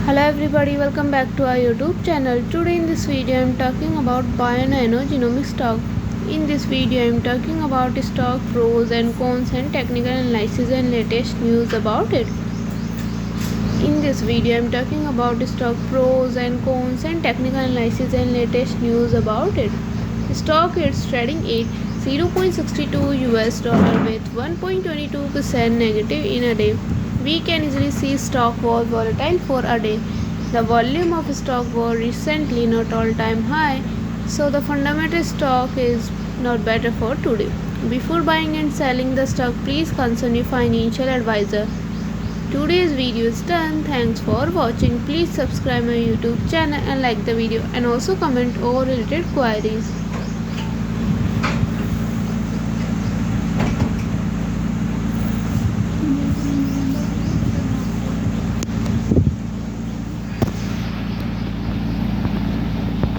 Hello everybody, welcome back to our YouTube channel. Today in this video I am talking about BioNano genomic stock. In this video I am talking about stock pros and cons and technical analysis and latest news about it. In this video I am talking about stock pros and cons and technical analysis and latest news about it. Stock is trading at $0.62 with 1.22% negative in a day. We can easily see stock was volatile for a day. The volume of stock was recently not all-time high, so the fundamental stock is not better for today. Before buying and selling the stock, please consult your financial advisor. Today's video is done. Thanks for watching. Please subscribe my YouTube channel and like the video and also comment all related queries.